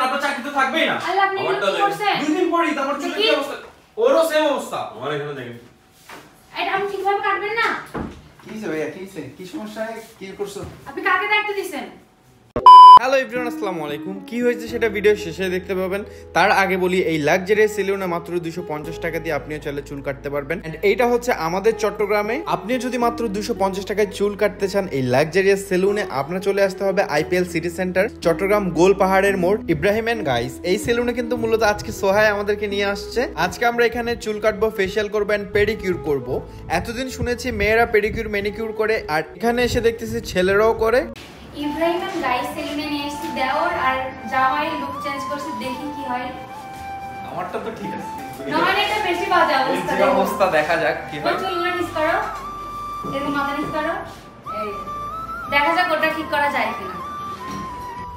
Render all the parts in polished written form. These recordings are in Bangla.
হবেন আপনার চাকরি তো থাকবেই না। আল্লাহ আপনি কি করছেন? দুই দিন পরেই তোমার চুলের কি অবস্থা? ওরও সেম অবস্থা। আমার এখানে দেখেন। এটা আপনি ঠিকভাবে কাটবেন না? কি হইছে ভাইয়া, কি হইছে? কি সমস্যা? কি করছো? আপনি কাকে দায়িত্ব দিবেন? হ্যালো এভরিওয়ান, আসসালামু আলাইকুম। কি হয়েছে সেটা ভিডিও শেষে দেখতে পাবেন। তার আগে বলি, এই লাক্সারিয়াস সেলুনে মাত্র 250 টাকা দিয়ে আপনিও চাইলে চুল কাটতে পারবেন। এন্ড এইটা হচ্ছে আমাদের চট্টগ্রামে। আপনিও যদি মাত্র 250 টাকায় চুল কাটতে চান, এই লাক্সারিয়াস সেলুনে আপনার চলে আসতে হবে আইপিএল সিটি সেন্টার, চট্টগ্রাম গোল পাহাড়ের মোড়, ইব্রাহিম এন্ড গাইস। এই সেলুনে কিন্তু মূলত আজকে সোহাই আমাদেরকে নিয়ে আসছে। আজকে আমরা এখানে চুল কাটবো, ফেশিয়াল করবো এন্ড পেডিকিউর করব। এতদিন শুনেছি মেয়েরা পেডিকিউর ম্যানিকিউর করে, আর এখানে এসে দেখতেছি ছেলেরাও করে। ইব্রাহিম এন্ড গাইস সেলুনে নিয়ে এসেছি দেওর আর জামাই লুক চেঞ্জ করছে, দেখি কি হয়। আমারটা তো ঠিক আছে। নয় এটা বেশি বাজে অবস্থা। এই অবস্থা দেখা যাক কি হয়। চুলগুলো নিচ করো, এরকম মাথা নিচ করো, এই দেখা যাক ওটা ঠিক করা যায় কিনা।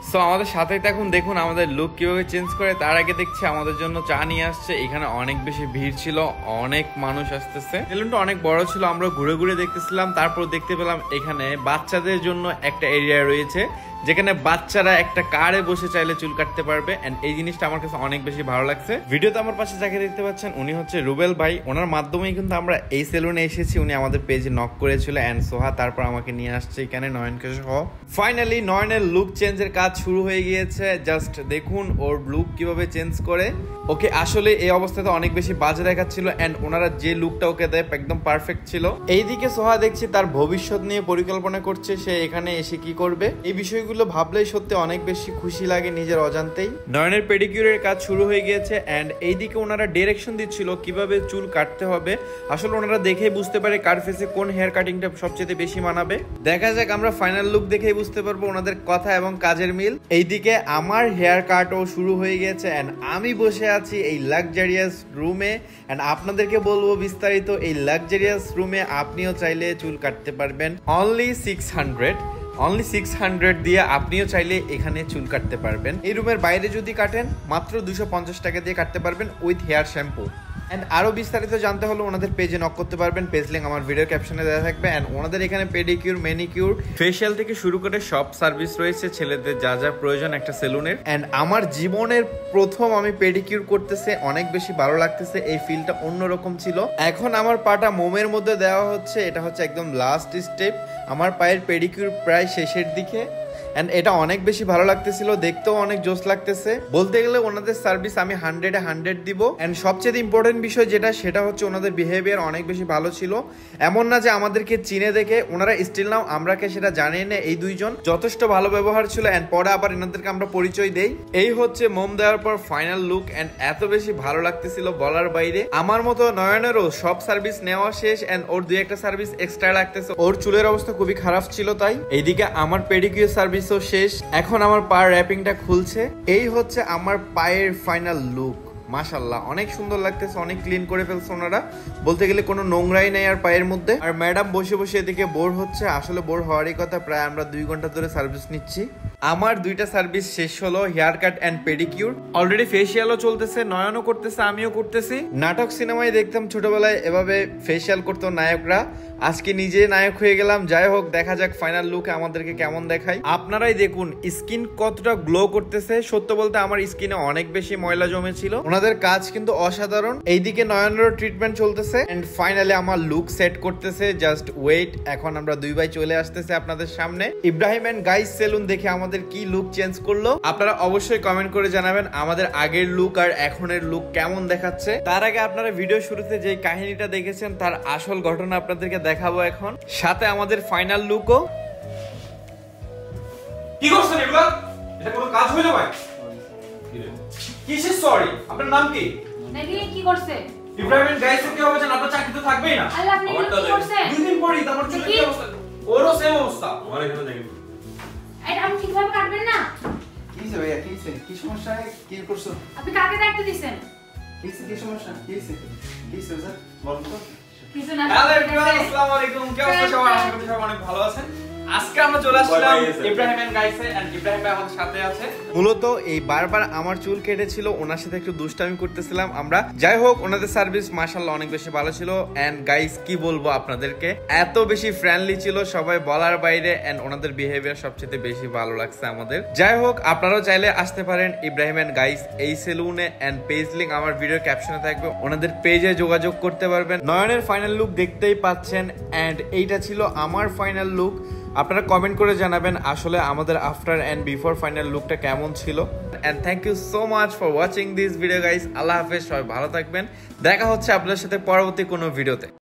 সো আমাদের সাথেই এখন দেখুন আমাদের লুক কিভাবে চেঞ্জ করে। তার আগে দেখছি আমাদের জন্য চা নিয়ে আসছে। এখানে অনেক বেশি ভিড় ছিল, অনেক মানুষ আসতেছে। সেলুনটা অনেক বড় ছিল, আমরা ঘুরে ঘুরে দেখতেছিলাম। তারপর দেখতে পেলাম এখানে বাচ্চাদের জন্য একটা এরিয়া রয়েছে, যেখানে বাচ্চারা একটা কারে বসে চাইলে চুল কাটতে পারবে। এন্ড এই জিনিসটা আমার কাছে অনেক বেশি ভালো লাগছে। ভিডিওতে আমার পাশে যাকে দেখতে পাচ্ছেন উনি হচ্ছে রুবেল ভাই। ওনার মাধ্যমেই কিন্তু আমরা এই সেলুনে এসেছি। উনি আমাদের পেজে নক করেছিল এন্ড সোহা তারপর আমাকে নিয়ে আসছে এখানে নয়নকে সহ। ফাইনালি নয়নের লুক চেঞ্জের কাজ শুরু হয়ে গিয়েছে। জাস্ট দেখুন ওর লুক কিভাবে চেঞ্জ করে। ওকে আসলে এই অবস্থাতে অনেক বেশি বাজে দেখাচ্ছিল এন্ড ওনারা যে লুকটা ওকে দেয় একদম পারফেক্ট ছিল। এইদিকে সোহা দেখছি তার ভবিষ্যৎ নিয়ে পরিকল্পনা করছে, সে এখানে এসে কি করবে। এই বিষয়গুলো ভাবলেই সত্যি অনেক বেশি খুশি লাগে নিজের অজান্তেই। নয়নের পেডিকিউরের কাজ শুরু হয়ে গিয়েছে এন্ড এইদিকে ওনারা ডিরেকশন দিচ্ছিল কিভাবে চুল কাটতে হবে। আসলে ওনারা দেখেই বুঝতে পারে কার ফেসে কোন হেয়ার কাটিংটা সবচেয়ে বেশি মানাবে। দেখা যাক, আমরা ফাইনাল লুক দেখেই বুঝতে পারবো ওনাদের কথা এবং কাজের মিল। এইদিকে আমার হেয়ার কাটও শুরু হয়ে গিয়েছে এন্ড আমি বসে আছি এই লাক্সারিয়াস রুমে। এন্ড আপনাদেরকে বলবো বিস্তারিত, এই লাক্সারিয়াস রুমে আপনিও চাইলে চুল কাটতে পারবেন। অনলি 600 দিয়ে আপনিও চাইলে এখানে চুল কাটতে পারবেন। এই রুমের বাইরে যদি কাটেন মাত্র 250 টাকা দিয়ে কাটতে পারবেন উইথ হেয়ার শ্যাম্পু। এন্ড আরো বিস্তারিত জানতে হলে ওনাদের পেজে নক করতে পারবেন। পেজ লিংক আমার ভিডিও ক্যাপশনে দেওয়া থাকবে। এন্ড ওনাদের এখানে পেডিকিউর, ম্যানিকিউর, ফেশিয়াল থেকে শুরু করে সব সার্ভিস রয়েছে, ছেলেদের যা যা প্রয়োজন একটা সেলুনের। এন্ড আমার জীবনের প্রথম আমি পেডিকিউর করতেছে, অনেক বেশি ভালো লাগতেছে। এই ফিলটা অন্যরকম ছিল। এখন আমার পাটা মোমের মধ্যে দেওয়া হচ্ছে, এটা হচ্ছে একদম লাস্ট স্টেপ। আমার পায়ের পেডিকিউর প্রায় শেষের দিকে এন্ড এটা অনেক বেশি ভালো লাগতেছিল, দেখতেও অনেক জোস লাগতেছে। বলতে গেলে ওনাদের সার্ভিস আমি 100-এ 100 দিব। এন্ড সবচেয়ে ইম্পর্টেন্ট বিষয় যেটা, সেটা হচ্ছে ওনাদের বিহেভিয়ার অনেক বেশি ভালো ছিল। এমন না যে আমাদেরকে চিনে দেখে, ওনারা স্টিল নাও আমরাকে সেটা জানিয়ে না, এই দুইজন যথেষ্ট ভালো ব্যবহার ছিল। এন্ড পরে আবার এনাদেরকে আমরা পরিচয় দেই। এই হচ্ছে মোম দেওয়ার পর ফাইনাল লুক। এন্ড এত বেশি ভালো লাগতেছিল বলার বাইরে। আমার মতো নয়নেরও সব সার্ভিস নেওয়া শেষ এন্ড ওর দুই একটা সার্ভিস এক্সট্রা লাগতেছে। ওর চুলের অবস্থা খুবই খারাপ ছিল তাই। এইদিকে আমার পেডিকিউর সার্ভিস শেষ। এখন আমার পায়ের র্যাপিংটা খুলছে। এই হচ্ছে আমার পায়ের ফাইনাল লুক। মাশাআল্লাহ অনেক সুন্দর লাগতেছে, অনেক ক্লিন করে ফেলছে ওনারা। বলতে গেলে কোনো নোংরাই নাই আর পায়ের মধ্যে। আর ম্যাডাম বসে বসে এদিকে বোর হচ্ছে। আসলে বোর হওয়ারই কথা, প্রায় আমরা 2 ঘন্টা ধরে সার্ভিস নিচ্ছি। আমার 2টা সার্ভিস শেষ হলো, hair cut and pedicure. Already ফেশিয়ালও চলতেছে, নয়নও করতেছে, আমিও করতেছি। নাটক সিনেমায় দেখতাম ছোটবেলায় এভাবে ফেশিয়াল করতো নায়করা, আজকে নিজে নায়ক হয়ে গেলাম। যাই হোক, দেখা যাক ফাইনাল লুকে আমাদেরকে কেমন দেখায়। আপনারাই দেখুন স্কিন কতটা গ্লো করতেছে। সত্য বলতে আমার স্কিনে অনেক বেশি ময়লা জমেছিল। ওনাদের কাজ কিন্তু অসাধারণ। এইদিকে নয়নেরও ট্রিটমেন্ট চলতেছে এন্ড ফাইনালি আমার লুক সেট করতেছে। জাস্ট ওয়েট, এখন আমরা 2 ভাই চলে আসতেছে আপনাদের সামনে। ইব্রাহিম এন্ড গাইস সেলুন দেখে আমাদের কি লুক চেঞ্জ করলো আপনারা অবশ্যই কমেন্ট করে জানাবেন। আমাদের আগের লুক আর এখনের লুক কেমন দেখাচ্ছে। তার আগে আপনারা ভিডিও শুরুতে যে কাহিনীটা দেখেছেন তার আসল ঘটনা আপনাদেরকে দেখাবো এখন, সাথে আমাদের ফাইনাল লুকও। কি করছেন এগুলা? এটা কোনো কাজ হইলো ভাই? কিসের সরি? আপনার নাম কি? নাকি কি করছে? ইব্রাহিম এন্ড গাইস কি হবে জানেন? আপনার চাকরি তো থাকবেই না। আল্লাহ আপনি কি করছেন? দুই দিন পরেই তোমার চুলের কি অবস্থা? ওরও সেম অবস্থা। আমার এখানে দেখেন। এটা আপনি ঠিকভাবে কাটবেন না? কি হইছে ভাইয়া, কি হইছে? কি সমস্যা? কি করছো? আপনি কাকে দায়িত্ব দিবেন? কি হইছে? কি সমস্যা? কি হইছে? কি হইছে স্যার? বলুন তো। কিছু না। হ্যালো এভরিওয়ান, আসসালামু আলাইকুম। কেমন আছেন সবাই? আশা করি সবাই অনেক ভালো আছেন। আজকে আমরা চলে আসলাম ইব্রাহিম এন্ড গাইসে, এন্ড ইব্রাহিম ভাই আমাদের সাথে আছে। মূলত এই বারবার আমার চুল কেটেছিল, ওনার সাথে একটু দুষ্টামি করতেছিলাম আমরা। যাই হোক, ওনাদের সার্ভিস মাশাআল্লাহ অনেক বেশি ভালো ছিল। এন্ড গাইস কি বলবো আপনাদেরকে, এত বেশি ফ্রেন্ডলি ছিল সবাই বলার বাইরে। এন্ড ওনাদের বিহেভিয়ার সবচেয়ে বেশি ভালো লাগছে আমাদের। যাই হোক, আপনারাও চাইলে আসতে পারেন ইব্রাহিম এন্ড গাইস এই সেলুনে। এন্ড পেজ লিংক আমার ভিডিও ক্যাপশনে থাকবে, ওনাদের পেজে যোগাযোগ করতে পারবেন। নয়নের ফাইনাল লুক দেখতেই পাচ্ছেন। এন্ড এইটা ছিল আমার ফাইনাল লুক। আপনারা কমেন্ট করে জানাবেন আসলে আমাদের আফটার এন্ড বিফোর ফাইনাল লুকটা কেমন ছিল। And thank you so much for watching this video guys. আল্লাহ হাফেজ, সবাই ভালো থাকবেন। দেখা হচ্ছে আপনাদের সাথে পরবর্তী কোনো ভিডিওতে।